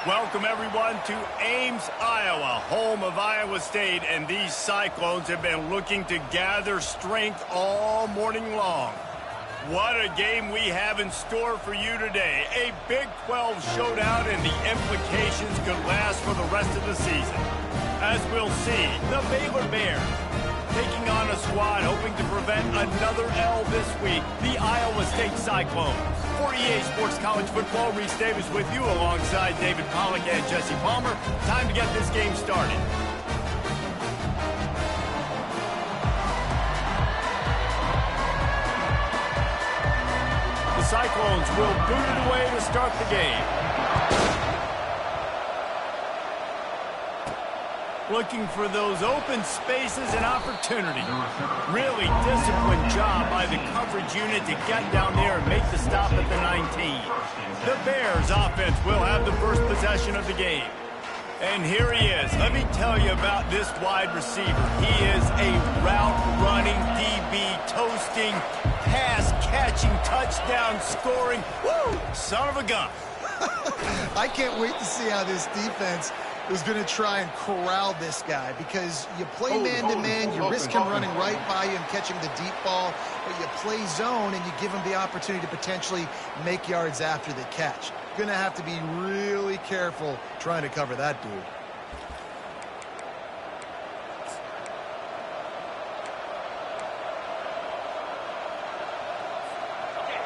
Welcome, everyone, to Ames, Iowa, home of Iowa State, and these Cyclones have been looking to gather strength all morning long. What a game we have in store for you today. A Big 12 showdown, and the implications could last for the rest of the season. As we'll see, the Baylor Bears taking on a squad hoping to prevent another L this week, the Iowa State Cyclones. For EA Sports College Football, Reese Davis with you alongside David Pollack and Jesse Palmer. Time to get this game started. The Cyclones will boot it away to start the game. Looking for those open spaces and opportunity. Really disciplined job by the coverage unit to get down there and make the stop at the 19. The Bears offense will have the first possession of the game. And here he is. Let me tell you about this wide receiver. He is a route-running DB, toasting, pass-catching, touchdown-scoring, woo, son of a gun. I can't wait to see how this defense is going to try and corral this guy, because you play man-to-man, you're risking running right by you and catching the deep ball, but you play zone and you give him the opportunity to potentially make yards after the catch. Going to have to be really careful trying to cover that dude.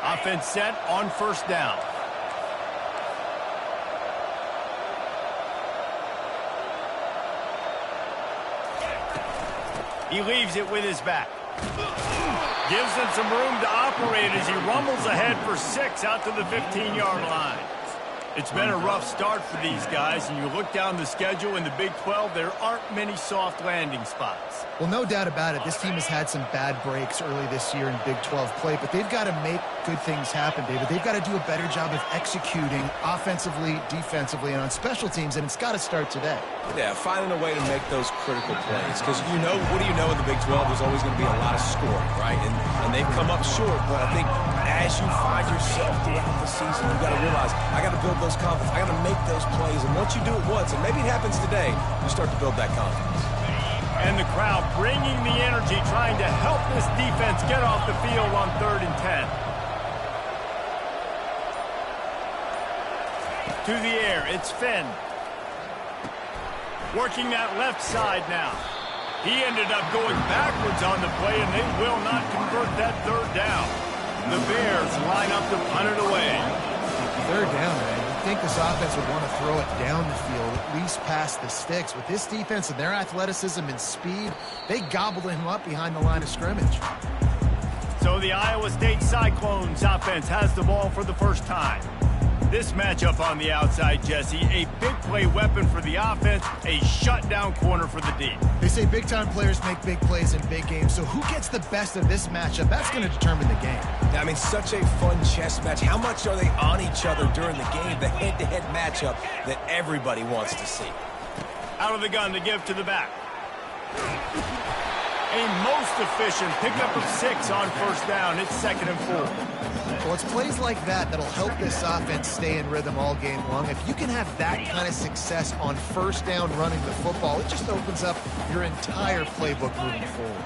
Offense set on first down. He leaves it with his back. Gives him some room to operate as he rumbles ahead for 6 out to the 15-yard line. It's been a rough start for these guys, and you look down the schedule in the Big 12, there aren't many soft landing spots. Well, no doubt about it. This team has had some bad breaks early this year in Big 12 play, but they've got to make good things happen, David. They've got to do a better job of executing offensively, defensively, and on special teams, and it's got to start today. Yeah, finding a way to make those critical plays. Because, you know, what do you know in the Big 12? There's always going to be a lot of scoring, right? And they've come up short, but I think as you find yourself throughout the season, you've got to realize, I got to build those confidence. I got to make those plays. And once you do it once, and maybe it happens today, you start to build that confidence. And the crowd bringing the energy, trying to help this defense get off the field on 3rd and 10. To the air, it's Finn. Working that left side now. He ended up going backwards on the play, and they will not convert that 3rd down. The Bears line up to punt it away. 3rd down, man. I think this offense would want to throw it down the field, at least past the sticks. With this defense and their athleticism and speed, they gobbled him up behind the line of scrimmage. So the Iowa State Cyclones offense has the ball for the first time. This matchup on the outside, Jesse, a big play weapon for the offense, a shutdown corner for the D. They say big-time players make big plays in big games, so who gets the best of this matchup? That's going to determine the game. I mean, such a fun chess match. How much are they on each other during the game, the head-to-head matchup that everybody wants to see? Out of the gun to give to the back. A most efficient pickup of 6 on first down. It's 2nd and 4. Well, it's plays like that that'll help this offense stay in rhythm all game long. If you can have that kind of success on first down running the football, it just opens up your entire playbook moving forward.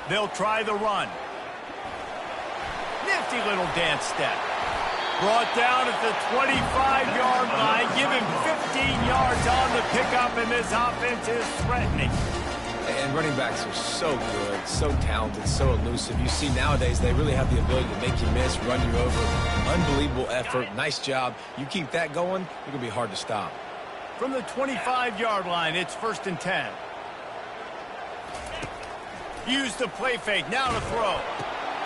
They'll try the run. Nifty little dance step. Brought down at the 25-yard line. Give him 15 yards on the pickup, and this offense is threatening. And running backs are so good, so talented, so elusive. You see nowadays they really have the ability to make you miss, run you over. Unbelievable effort. Nice job. You keep that going, you're going to be hard to stop. From the 25-yard line, it's 1st and 10. Use the play fake. Now to throw.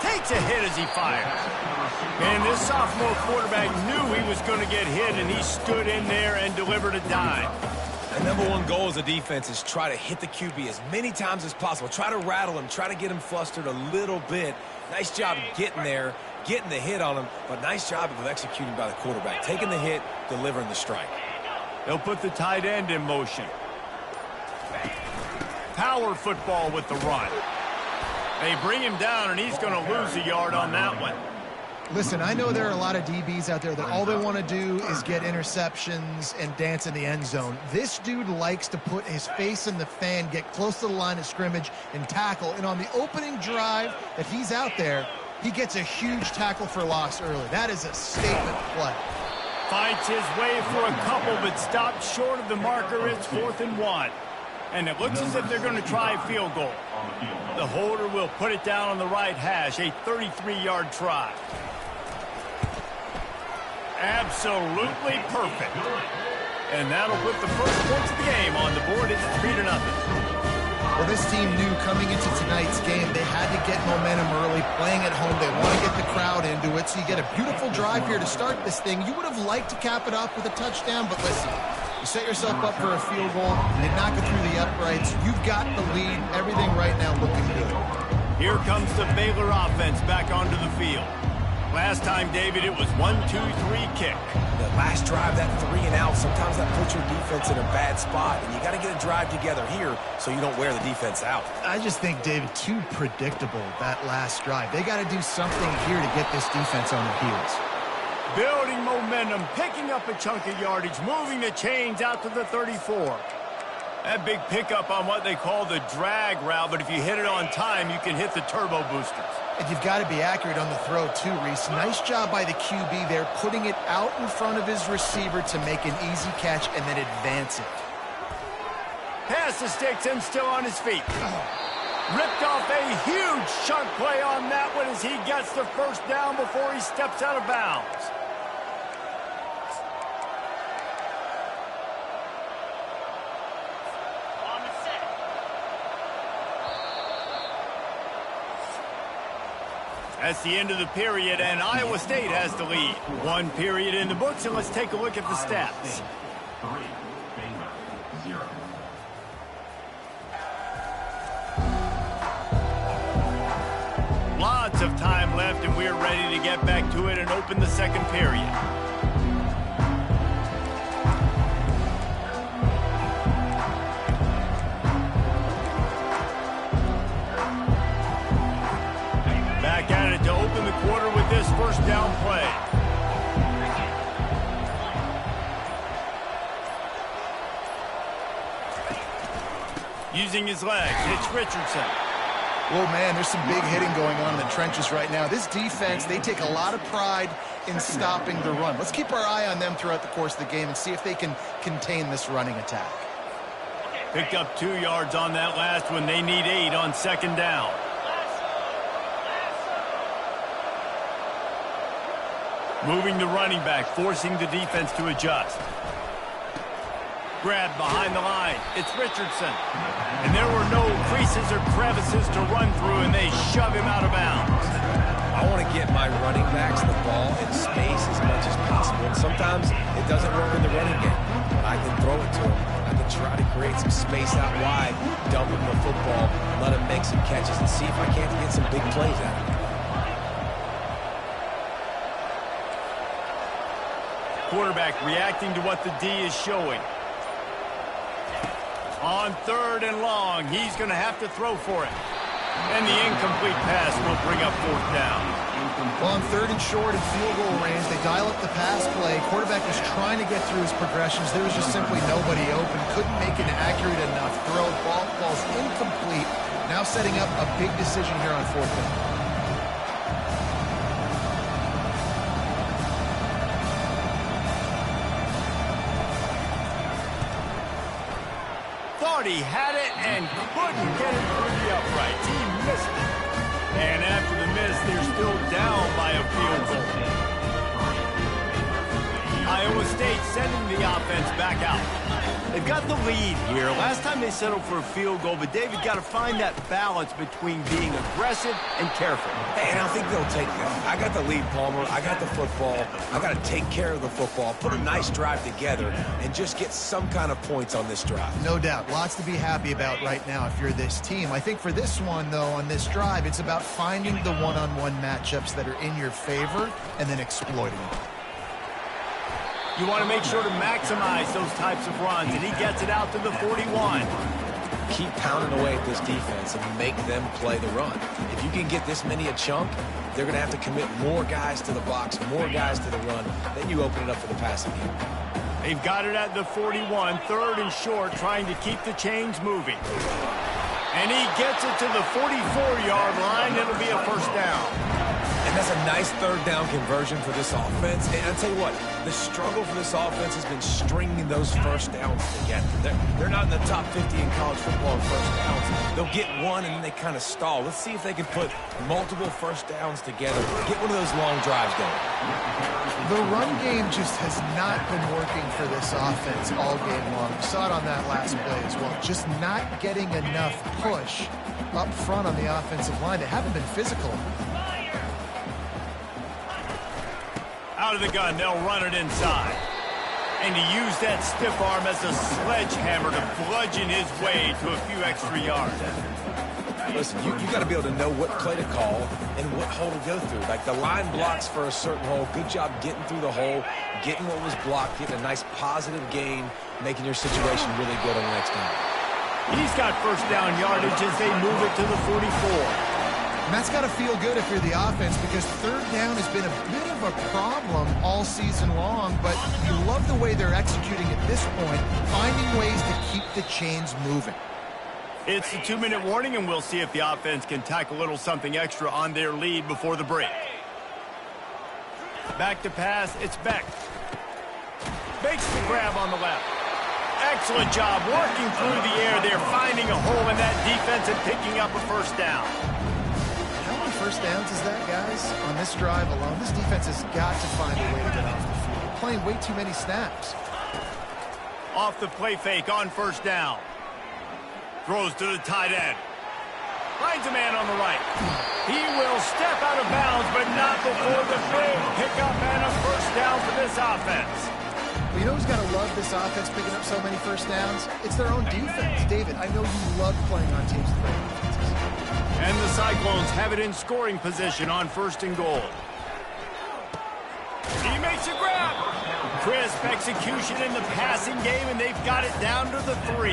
Takes a hit as he fires. And this sophomore quarterback knew he was going to get hit, and he stood in there and delivered a dime. The #1 goal as a defense is try to hit the QB as many times as possible. Try to rattle him, try to get him flustered a little bit. Nice job getting there, getting the hit on him, but nice job of executing by the quarterback. Taking the hit, delivering the strike. They'll put the tight end in motion. Power football with the run. They bring him down, and he's going to lose a yard on that one. Listen, I know there are a lot of DBs out there that all they want to do is get interceptions and dance in the end zone. This dude likes to put his face in the fan, get close to the line of scrimmage, and tackle. And on the opening drive that he's out there, he gets a huge tackle for loss early. That is a statement play. Fights his way for a couple, but stops short of the marker. It's 4th and 1. And it looks as if they're going to try a field goal. The holder will put it down on the right hash, a 33-yard try. Absolutely perfect. And that'll put the first points of the game on the board. It's 3-0. Well, this team knew coming into tonight's game they had to get momentum early, playing at home. They want to get the crowd into it, so you get a beautiful drive here to start this thing. You would have liked to cap it off with a touchdown, but listen, you set yourself up for a field goal, you knock it through the uprights, you've got the lead, everything right now looking good. Here comes the Baylor offense back onto the field. Last time, David, it was 1-2-3 kick. The last drive, that 3 and out, sometimes that puts your defense in a bad spot, and you got to get a drive together here so you don't wear the defense out. I just think, David, too predictable, that last drive. They got to do something here to get this defense on their heels. Building momentum, picking up a chunk of yardage, moving the chains out to the 34. That big pickup on what they call the drag route, but if you hit it on time, you can hit the turbo boosters. And you've got to be accurate on the throw, too, Reese. Nice job by the QB there, putting it out in front of his receiver to make an easy catch and then advance it. Pass the sticks and still on his feet. Ripped off a huge chunk play on that one as he gets the first down before he steps out of bounds. That's the end of the period, and Iowa State has the lead. 1 period in the books, and let's take a look at the stats. 3, Baylor, 0. Lots of time left, and we're ready to get back to it and open the second period. Back at it to open the quarter with this first down play. Using his legs, it's Richardson. Oh, man, there's some big hitting going on in the trenches right now. This defense, they take a lot of pride in stopping the run. Let's keep our eye on them throughout the course of the game and see if they can contain this running attack. Picked up 2 yards on that last one. They need 8 on second down. Moving the running back, forcing the defense to adjust. Grabbed behind the line. It's Richardson. And there were no creases or crevices to run through, and they shove him out of bounds. I want to get my running backs the ball in space as much as possible. And sometimes it doesn't work in the running game. But I can throw it to him. I can try to create some space out wide, dump him the football, let him make some catches, and see if I can't get some big plays out of him. Quarterback reacting to what the D is showing. On 3rd and long, he's going to have to throw for it. And the incomplete pass will bring up 4th down. Well, on 3rd and short and field goal range, they dial up the pass play. Quarterback was trying to get through his progressions. There was just simply nobody open. Couldn't make an accurate enough throw. Ball falls incomplete. Now setting up a big decision here on 4th down. Thought he had it and couldn't get it through the uprights. He missed it. And after the miss, they're still down by a field goal. Iowa State sending the offense back out. They've got the lead here. Last time they settled for a field goal, but David got to find that balance between being aggressive and careful. And I think they'll take that. I got the lead, Palmer. I got the football. I got to take care of the football, put a nice drive together, and just get some kind of points on this drive. No doubt. Lots to be happy about right now if you're this team. I think for this one, though, on this drive, it's about finding the one-on-one matchups that are in your favor and then exploiting them. You want to make sure to maximize those types of runs, and he gets it out to the 41. keep pounding away at this defense and make them play the run. If you can get this many a chunk, they're going to have to commit more guys to the box, more guys to the run. Then you open it up for the passing game. They've got it at the 41, 3rd and short, trying to keep the chains moving. And he gets it to the 44-yard line. It'll be a first down. And that's a nice 3rd down conversion for this offense. And I'll tell you what, the struggle for this offense has been stringing those first downs together. They're not in the top 50 in college football in first downs. They'll get one and then they kind of stall. Let's see if they can put multiple first downs together. Get one of those long drives going. The run game just has not been working for this offense all game long. We saw it on that last play as well. Just not getting enough push up front on the offensive line. They haven't been physical. Out of the gun, they'll run it inside. And to use that stiff arm as a sledgehammer to bludgeon his way to a few extra yards. Listen, you got to be able to know what play to call and what hole to go through. Like the line blocks for a certain hole. Good job getting through the hole, getting what was blocked, getting a nice positive gain, making your situation really good on the next down. He's got first down yardage as they move it to the 44. And that's got to feel good if you're the offense, because 3rd down has been a bit of a problem all season long, but you love the way they're executing at this point, finding ways to keep the chains moving. It's the 2-minute warning, and we'll see if the offense can tack a little something extra on their lead before the break. Back to pass, it's Beck. Makes the grab on the left. Excellent job working through the air. They're finding a hole in that defense and picking up a first down. How many first downs is that, guys? On this drive alone, this defense has got to find a way to get off the field. They're playing way too many snaps. Off the play fake on first down. Throws to the tight end. Finds a man on the right. He will step out of bounds, but not before the big pickup and a first down for this offense. Well, you know who's got to love this offense picking up so many first downs? It's their own defense. David, I know you love playing on teams with great defenses. And the Cyclones have it in scoring position on 1st and goal. He makes a grab. Crisp execution in the passing game, and they've got it down to the 3.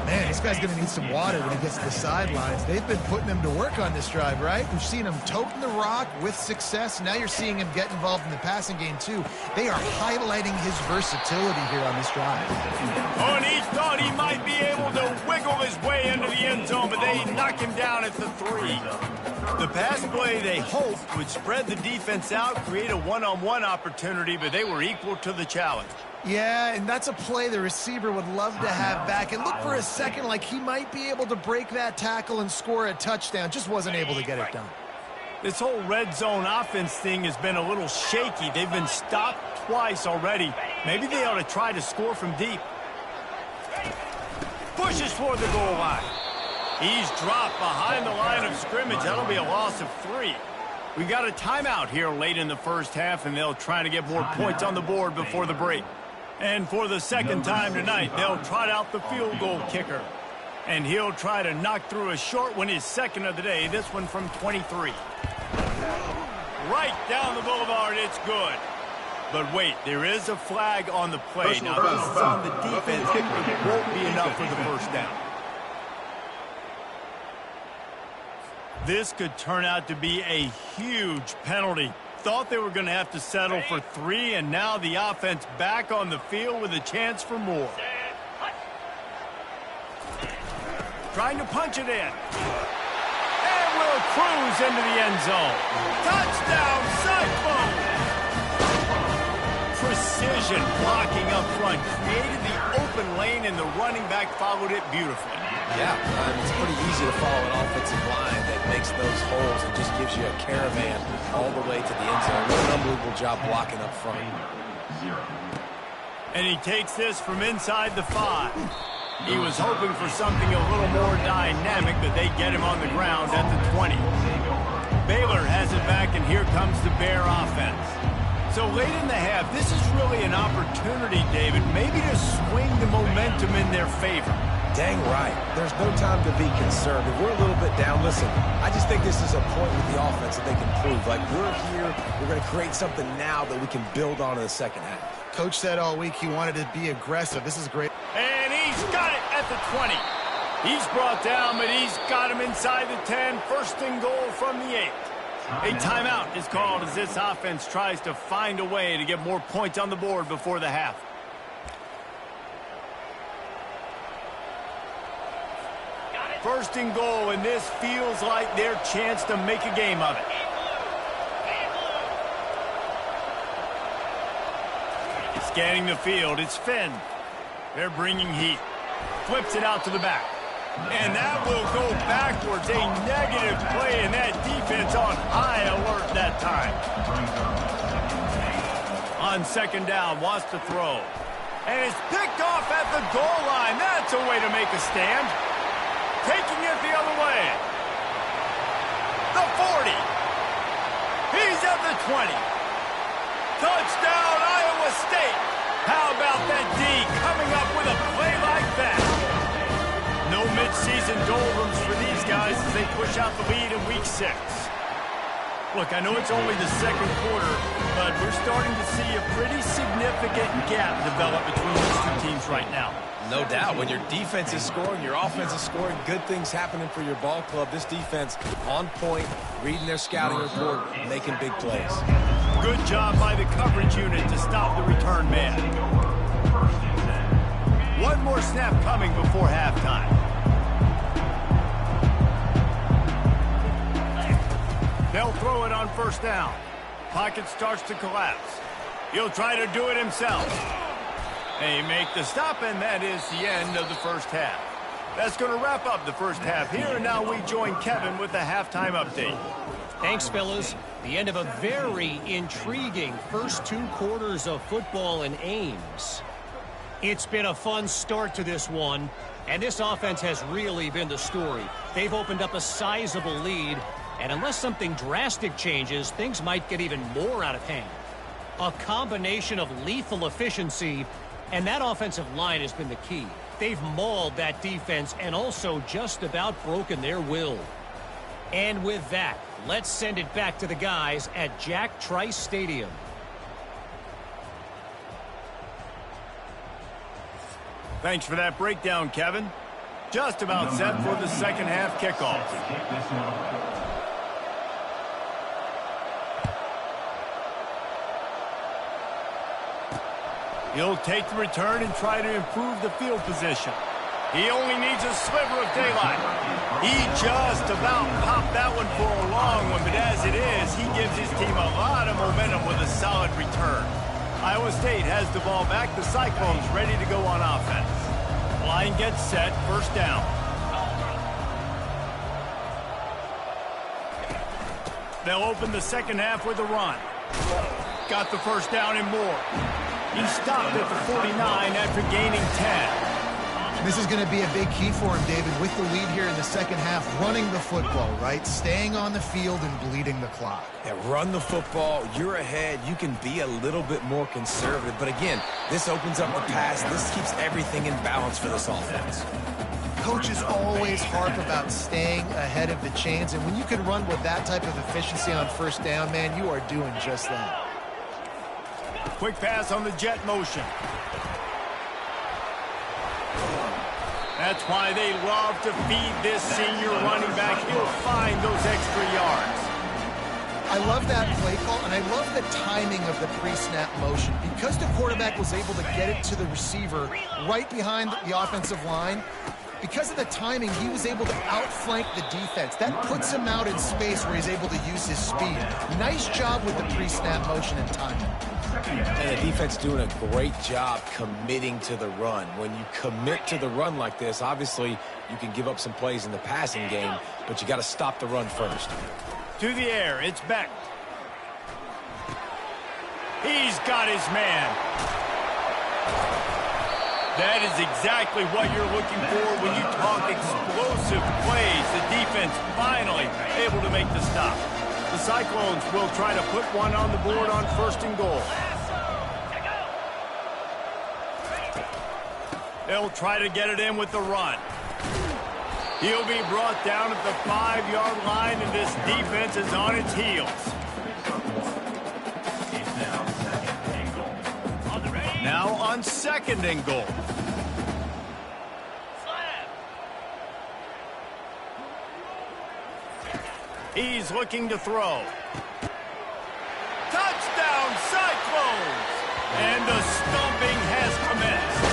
Man, this guy's going to need some water when he gets to the sidelines. They've been putting him to work on this drive, right? We've seen him toting the rock with success. Now you're seeing him get involved in the passing game, too. They are highlighting his versatility here on this drive. Oh, and he thought he might be able to wiggle his way into the end zone, but they knock him down at the 3. The pass play they hoped would spread the defense out, create a one-on-one opportunity, but they were equal to the challenge. Yeah, and that's a play the receiver would love to have back. It looked for a second like he might be able to break that tackle and score a touchdown. Just wasn't able to get it done. This whole red zone offense thing has been a little shaky. They've been stopped twice already. Maybe they ought to try to score from deep. Pushes toward the goal line. He's dropped behind the line of scrimmage. That'll be a loss of 3. We've got a timeout here late in the first half, and they'll try to get more points on the board before the break. And for the second time tonight, they'll trot out the field goal kicker. And he'll try to knock through a short one, his second of the day, this one from 23. Right down the boulevard, it's good. But wait, there is a flag on the play. Now, this is on the defense. It won't be enough for the first down. This could turn out to be a huge penalty. Thought they were going to have to settle for 3, and now the offense back on the field with a chance for more. Trying to punch it in. And will cruise into the end zone. Touchdown, Cyclone! Precision blocking up front. Created the open lane, and the running back followed it beautifully. Yeah, it's pretty easy to follow an offensive line that makes those holes and just gives you a caravan all the way to the end zone. What an unbelievable job blocking up front. And he takes this from inside the 5. He was hoping for something a little more dynamic, but they get him on the ground at the 20. Baylor has it back, and here comes the Bear offense. So late in the half, this is really an opportunity, David, maybe to swing the momentum in their favor. Dang right. There's no time to be concerned. If we're a little bit down, listen, I just think this is a point with the offense that they can prove. Like, we're here, we're going to create something now that we can build on in the second half. Coach said all week he wanted to be aggressive. This is great. And he's got it at the 20. He's brought down, but he's got him inside the 10. First and goal from the 8. A timeout is called as this offense tries to find a way to get more points on the board before the half. First and goal, and this feels like their chance to make a game of it. Scanning the field, it's Finn. They're bringing heat. Flips it out to the back. And that will go backwards. A negative play, and that defense on high alert that time. On second down, wants to throw. And it's picked off at the goal line. That's a way to make a stand. Taking it the other way. The 40. He's at the 20. Touchdown, Iowa State. How about that D coming up with a play like that? No midseason doldrums for these guys as they push out the lead in week 6. Look, I know it's only the second quarter, but we're starting to see a pretty significant gap develop between these two teams right now. No doubt. When your defense is scoring, your offense is scoring, good things happening for your ball club. This defense on point, reading their scouting report, making big plays. Good job by the coverage unit to stop the return man. One more snap coming before halftime. They'll throw it on first down. Pocket starts to collapse. He'll try to do it himself. They make the stop, and that is the end of the first half. That's going to wrap up the first half here, and now we join Kevin with the halftime update. Thanks, fellas. The end of a very intriguing first 2 quarters of football in Ames. It's been a fun start to this one, and this offense has really been the story. They've opened up a sizable lead, and unless something drastic changes, things might get even more out of hand. A combination of lethal efficiency, and that offensive line has been the key. They've mauled that defense and also just about broken their will. And with that, let's send it back to the guys at Jack Trice Stadium. Thanks for that breakdown, Kevin. Just about set for the second half kickoff. He'll take the return and try to improve the field position. He only needs a sliver of daylight. He just about popped that one for a long one, but as it is, he gives his team a lot of momentum with a solid return. Iowa State has the ball back. The Cyclones ready to go on offense. Line gets set, first down. They'll open the second half with a run. Got the first down and more. He stopped at the 49 after gaining 10. This is going to be a big key for him, David, with the lead here in the second half, running the football, right? Staying on the field and bleeding the clock. Yeah, run the football. You're ahead. You can be a little bit more conservative. But again, this opens up the pass. This keeps everything in balance for this offense. Coaches always harp about staying ahead of the chains, and when you can run with that type of efficiency on first down, man, you are doing just that. Quick pass on the jet motion. That's why they love to feed this senior running back. He'll find those extra yards. I love that play call, and I love the timing of the pre-snap motion. Because the quarterback was able to get it to the receiver right behind the offensive line, because of the timing, he was able to outflank the defense. That puts him out in space where he's able to use his speed. Nice job with the pre-snap motion and timing. And the defense doing a great job committing to the run. When you commit to the run like this, obviously you can give up some plays in the passing game, but you got to stop the run first. To the air, it's Beck. He's got his man. That is exactly what you're looking for when you talk explosive plays. The defense finally able to make the stop. The Cyclones will try to put one on the board on first and goal. They'll try to get it in with the run. He'll be brought down at the 5-yard line, and this defense is on its heels. Now on second and goal. He's looking to throw. Touchdown, Cyclones! And the stomping has commenced.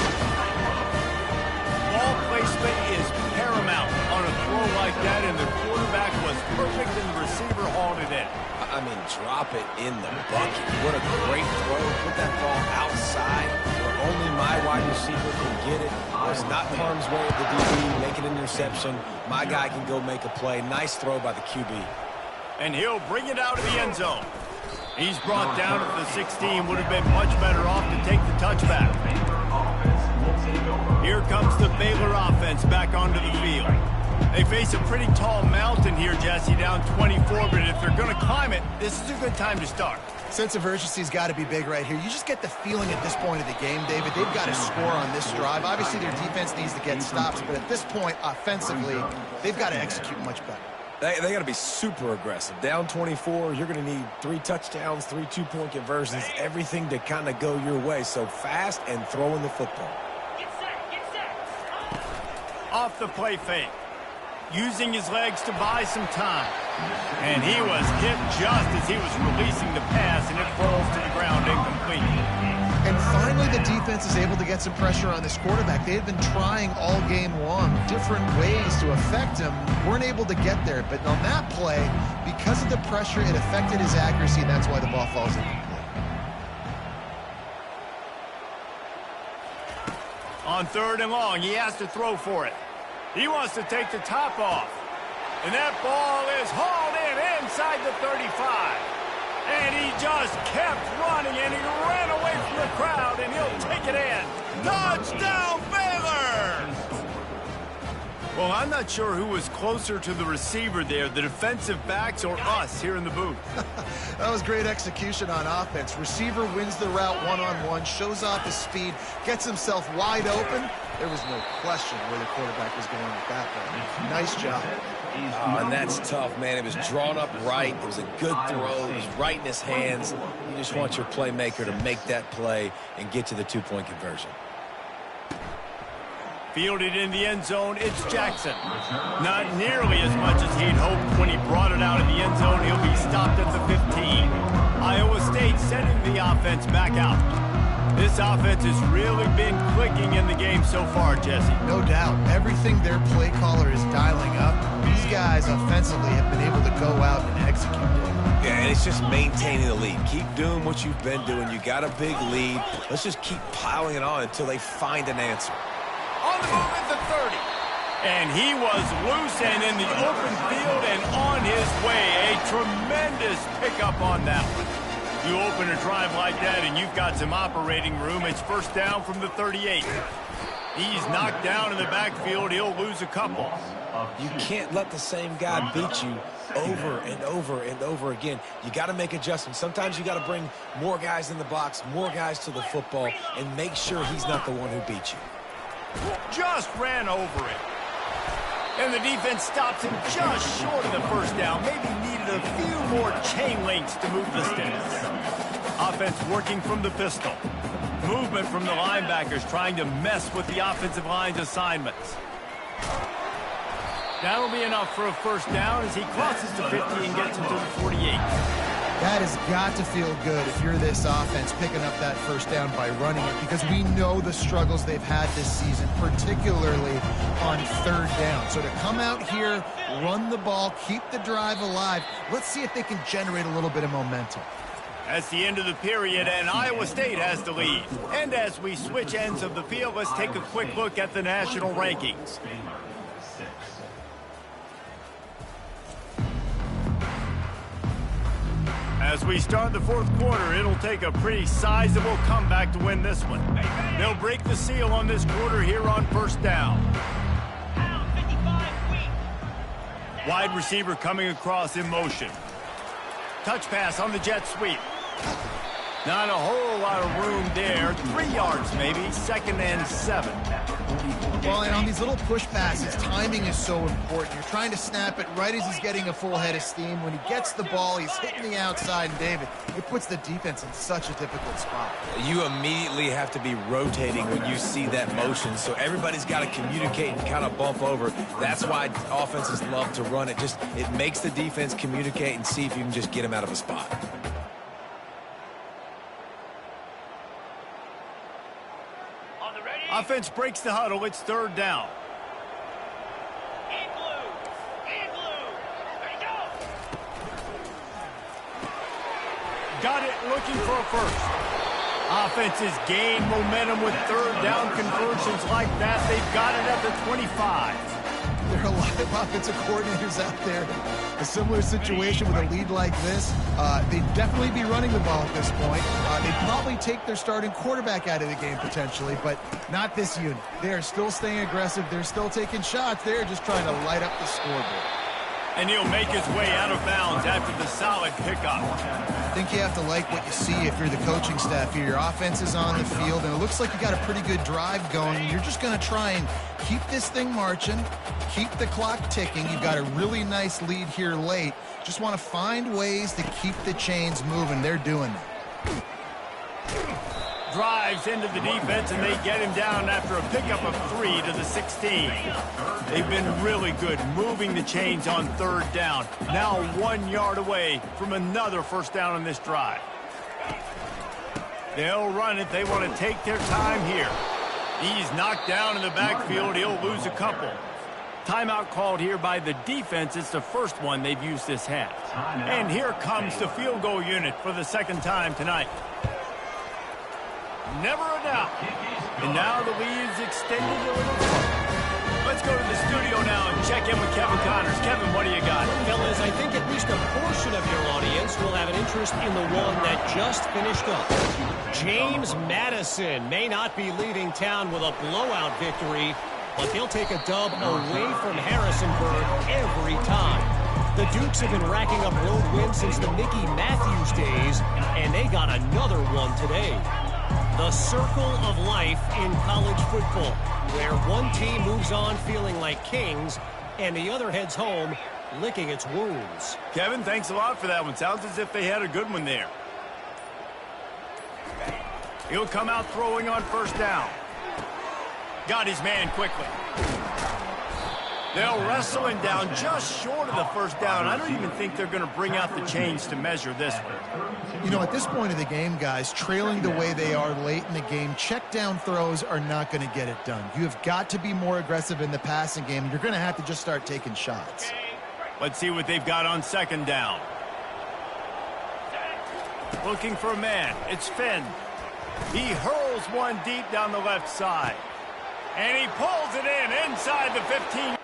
Ball placement is paramount on a throw like that, and the quarterback was perfect, and the receiver hauled it in. I mean, drop it in the bucket. What a great throw. Put that ball outside where only my wide receiver can get it. It's not harm's way of the DB. Make an interception. My guy can go make a play. Nice throw by the QB. And he'll bring it out of the end zone. He's brought down at the 16. Would have been much better off to take the touchback. Here comes the Baylor offense back onto the field. They face a pretty tall mountain here, Jesse, down 24, but if they're going to climb it, this is a good time to start. Sense of urgency's got to be big right here. You just get the feeling at this point of the game, David, they've got to score on this drive. Obviously, their defense needs to get stops, but at this point, offensively, they've got to execute much better. They got to be super aggressive. Down 24, you're going to need 3 touchdowns, 3 two-point conversions, everything to kind of go your way. So fast and throwing the football. Get set. Off the play fake. Using his legs to buy some time. And he was hit just as he was releasing the pass, and it falls to the ground incomplete. And finally, the defense is able to get some pressure on this quarterback. They had been trying all game long different ways to affect him. Weren't able to get there. But on that play, because of the pressure, it affected his accuracy, and that's why the ball falls incomplete. On 3rd and long, he has to throw for it. He wants to take the top off. And that ball is hauled in inside the 35. And he just kept running, and he ran away from the crowd, and he'll take it in. Touchdown, Baylor! Well, I'm not sure who was closer to the receiver there, the defensive backs or us here in the booth. That was great execution on offense. Receiver wins the route one-on-one, shows off his speed, gets himself wide open. There was no question where the quarterback was going with that one. Nice job. And that's tough, man. It was drawn up right. It was a good throw. It was right in his hands. You just want your playmaker to make that play and get to the two-point conversion. Fielded in the end zone, it's Jackson. Not nearly as much as he'd hoped when he brought it out of the end zone. He'll be stopped at the 15. Iowa State sending the offense back out. This offense has really been clicking in the game so far, Jesse. No doubt. Everything their play caller is dialing up, these guys offensively have been able to go out and execute it. Yeah, and it's just maintaining the lead. Keep doing what you've been doing. You got a big lead. Let's just keep piling it on until they find an answer. On the move at the 30. And he was loose and in the open field and on his way. A tremendous pickup on that one. You open a drive like that and you've got some operating room. It's first down from the 38. He's knocked down in the backfield. He'll lose a couple. You can't let the same guy beat you over and over and over again. You got to make adjustments. Sometimes you got to bring more guys in the box, more guys to the football, and make sure he's not the one who beat you. Just ran over it. And the defense stops him just short of the first down. Maybe needed a few more chain links to move the sticks. Offense working from the pistol. Movement from the linebackers trying to mess with the offensive line's assignments. That'll be enough for a first down as he crosses the 50 and gets into the 48. That has got to feel good if you're this offense picking up that first down by running it, because we know the struggles they've had this season, particularly on 3rd down. So to come out here, run the ball, keep the drive alive, let's see if they can generate a little bit of momentum. That's the end of the period, and Iowa State has the lead. And as we switch ends of the field, let's take a quick look at the national rankings. As we start the 4th quarter, it'll take a pretty sizable comeback to win this one. They'll break the seal on this quarter here on first down. Wide receiver coming across in motion. Touch pass on the jet sweep. Not a whole lot of room there. 3 yards maybe. 2nd and 7. Well, and on these little push passes, timing is so important. You're trying to snap it right as he's getting a full head of steam. When he gets the ball, he's hitting the outside, and David, it puts the defense in such a difficult spot. You immediately have to be rotating when you see that motion, so everybody's got to communicate and kind of bump over. That's why offenses love to run it. It makes the defense communicate and see if you can just get him out of a spot. Offense breaks the huddle. It's third down. Got it, looking for a first. Offenses gain momentum with third down conversions like that. They've got it at the 25. There are a lot of offensive coordinators out there. A similar situation with a lead like this. They'd definitely be running the ball at this point. They'd probably take their starting quarterback out of the game potentially, but not this unit. They are still staying aggressive. They're still taking shots. They're just trying to light up the scoreboard. And he'll make his way out of bounds after the solid pickup. I think you have to like what you see if you're the coaching staff here. Your offense is on the field, and it looks like you got a pretty good drive going. You're just going to try and keep this thing marching, keep the clock ticking. You've got a really nice lead here late. Just want to find ways to keep the chains moving. They're doing that. Drives into the defense, and they get him down after a pickup of 3 to the 16. They've been really good moving the chains on third down. Now 1 yard away from another first down on this drive. They'll run it. They want to take their time here. He's knocked down in the backfield. He'll lose a couple. Timeout called here by the defense. It's the first one they've used this half. And here comes the field goal unit for the second time tonight. Never a doubt. And now the lead is extended a little further. Let's go to the studio now and check in with Kevin Connors. Kevin, what do you got? Fellas, I think at least a portion of your audience will have an interest in the one that just finished up. James Madison may not be leaving town with a blowout victory, but they'll take a dub away from Harrisonburg every time. The Dukes have been racking up road wins since the Mickey Matthews days, and they got another one today. The circle of life in college football, where one team moves on feeling like kings and the other heads home licking its wounds. Kevin, thanks a lot for that one. Sounds as if they had a good one there. He'll come out throwing on first down. Got his man quickly. They'll wrestle him down just short of the first down. I don't even think they're going to bring out the chains to measure this one. You know, at this point of the game, guys, trailing the way they are late in the game, check down throws are not going to get it done. You have got to be more aggressive in the passing game. You're going to have to just start taking shots. Let's see what they've got on second down. Looking for a man. It's Finn. He hurls one deep down the left side. And he pulls it in inside the 15.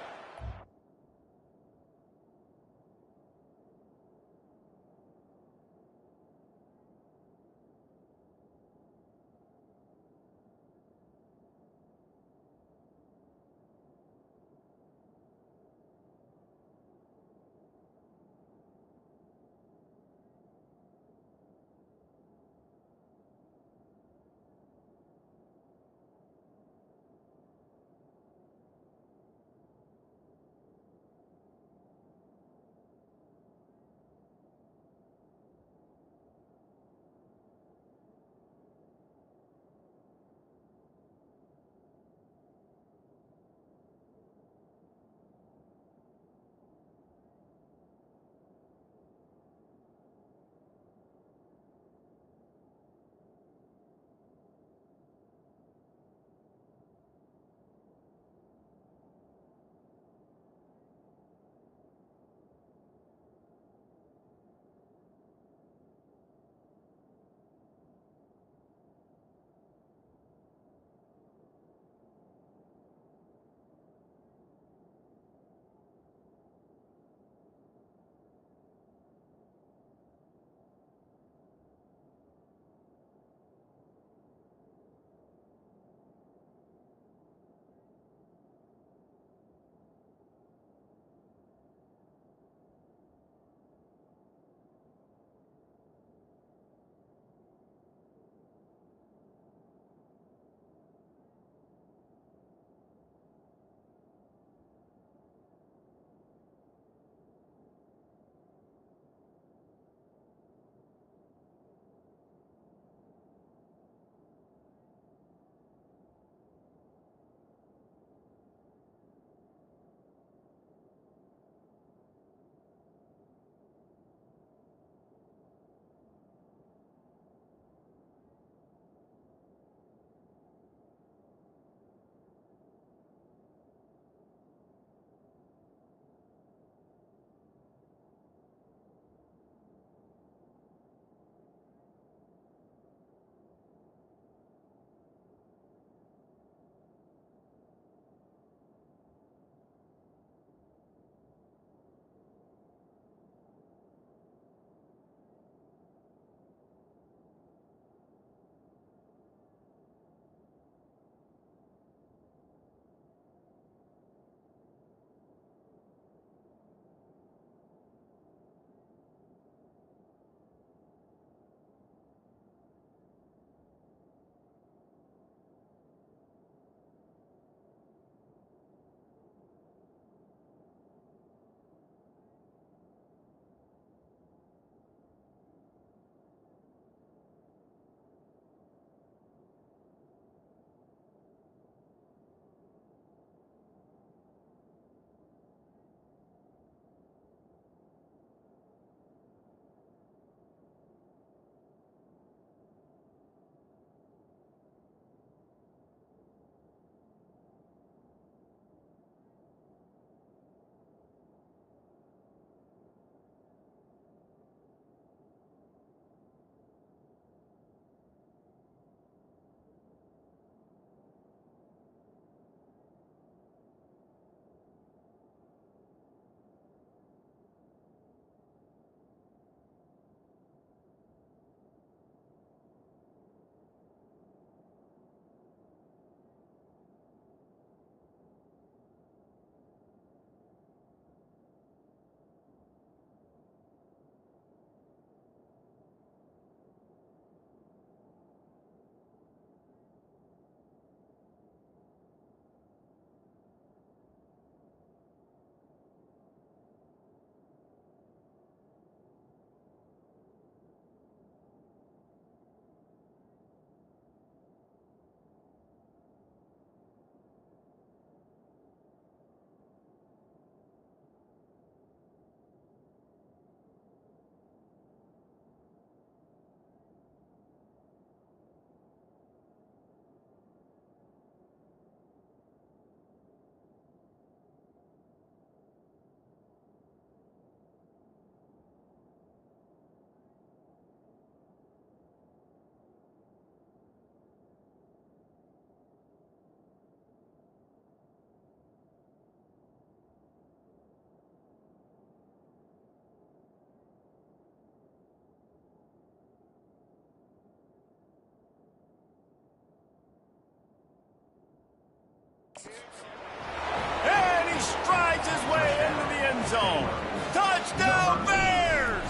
And he strides his way into the end zone. Touchdown, Bears!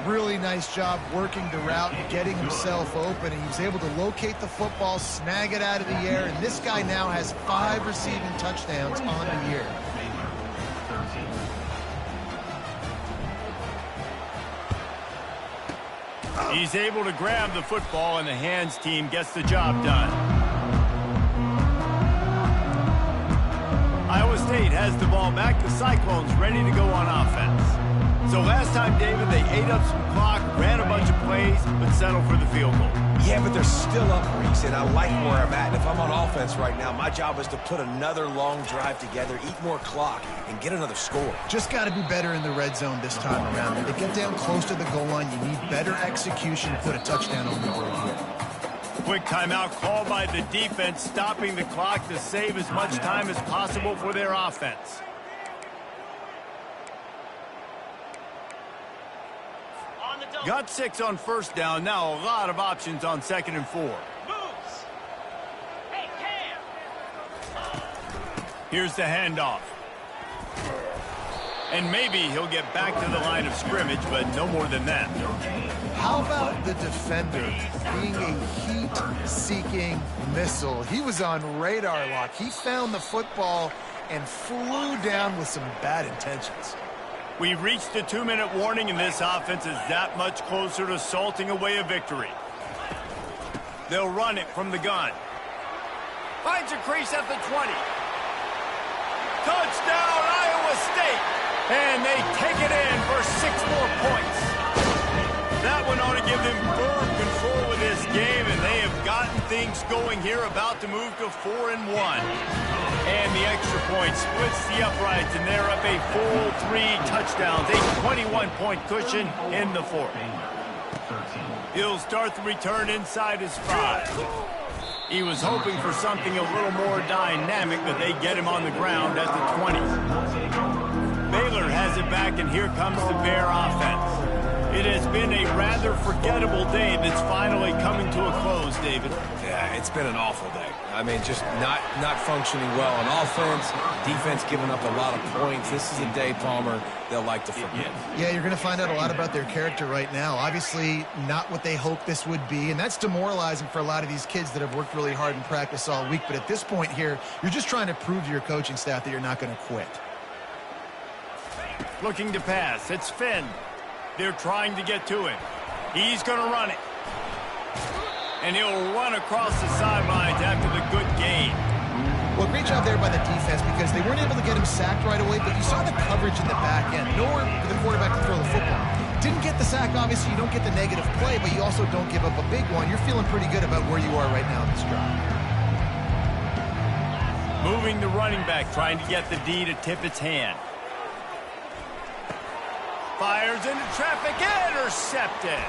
Really nice job working the route and getting himself open. And he was able to locate the football, snag it out of the air, and this guy now has 5 receiving touchdowns on the year. He's able to grab the football, and the hands team gets the job done. Iowa State has the ball back. The Cyclones ready to go on offense. So last time, David, they ate up some clock, ran a bunch of plays, but settled for the field goal. Yeah, but they're still up, Reese, and I like where I'm at. And if I'm on offense right now, my job is to put another long drive together, eat more clock, and get another score. Just got to be better in the red zone this time around. When they get down close to the goal line, you need better execution to put a touchdown on the board here. Quick timeout called by the defense, stopping the clock to save as much time as possible for their offense. Got 6 on first down. Now a lot of options on 2nd and 4. Here's the handoff. And maybe he'll get back to the line of scrimmage, but no more than that. How about the defender being a heat-seeking missile? He was on radar lock. He found the football and flew down with some bad intentions. We've reached the 2-minute warning, and this offense is that much closer to salting away a victory. They'll run it from the gun. Finds a crease at the 20. Touchdown, Iowa State! And they take it in for 6 more points. That one ought to give them firm control of this game, and they have gotten things going here, about to move to 4-1. And the extra point splits the uprights, and they're up a full 3 touchdowns, a 21-point cushion in the 4th. He'll start the return inside his 5. He was hoping for something a little more dynamic, but they get him on the ground at the 20. Baylor has it back, and here comes the Bear offense. It has been a rather forgettable day that's finally coming to a close, David. Yeah, it's been an awful day. I mean, just not functioning well on offense, defense giving up a lot of points. This is a day, Palmer, they'll like to forget. Yeah, you're going to find out a lot about their character right now. Obviously, not what they hoped this would be, and that's demoralizing for a lot of these kids that have worked really hard in practice all week. But at this point here, you're just trying to prove to your coaching staff that you're not going to quit. Looking to pass. It's Finn. They're trying to get to him. He's going to run it. And he'll run across the sidelines after the good game. Well, great job there by the defense, because they weren't able to get him sacked right away, but you saw the coverage in the back end. Nowhere for the quarterback to throw the football. Didn't get the sack, obviously. You don't get the negative play, but you also don't give up a big one. You're feeling pretty good about where you are right now in this drive. Moving the running back, trying to get the D to tip its hand. Fires into traffic, intercepted.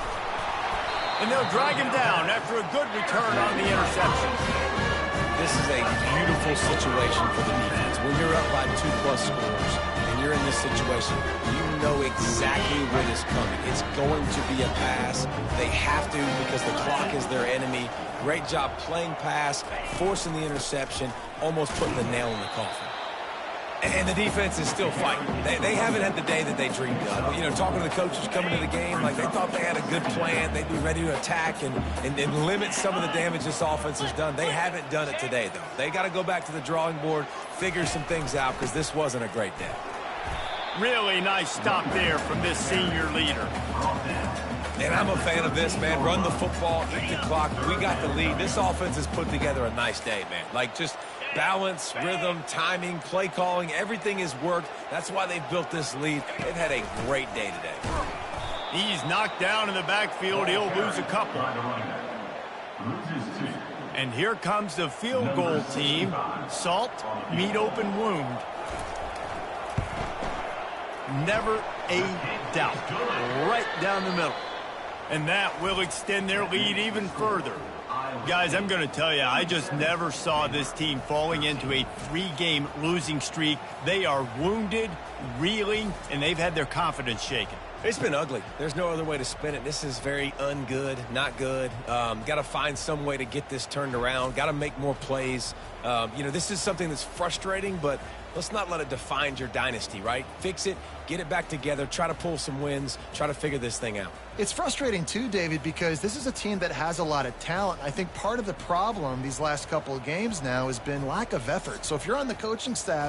And they'll drag him down after a good return on the interception. This is a beautiful situation for the defense. When you're up by 2+ scores and you're in this situation, you know exactly what is coming. It's going to be a pass. They have to, because the clock is their enemy. Great job playing pass, forcing the interception, almost putting the nail in the coffin. And the defense is still fighting. They haven't had the day that they dreamed of. You know, talking to the coaches coming to the game, like they thought they had a good plan. They'd be ready to attack and limit some of the damage this offense has done. They haven't done it today, though. They got to go back to the drawing board, figure some things out, because this wasn't a great day. Really nice stop there from this senior leader. And I'm a fan of this, man. Run the football, eat the clock. We got the lead. This offense has put together a nice day, man. Like, just balance, rhythm, timing, play calling, everything has worked. That's why they've built this lead. They've had a great day today. He's knocked down in the backfield. He'll lose a couple. And here comes the field goal team. Salt, meet open wound. Never a doubt. Right down the middle. And that will extend their lead even further. Guys, I'm going to tell you, I just never saw this team falling into a 3-game losing streak. They are wounded, reeling, and they've had their confidence shaken. It's been ugly. There's no other way to spin it. This is very ungood, not good. Got to find some way to get this turned around. Got to make more plays. This is something that's frustrating, but let's not let it define your dynasty, right? Fix it, get it back together, try to pull some wins, try to figure this thing out. It's frustrating too, David, because this is a team that has a lot of talent. I think part of the problem these last couple of games now has been lack of effort. So if you're on the coaching staff,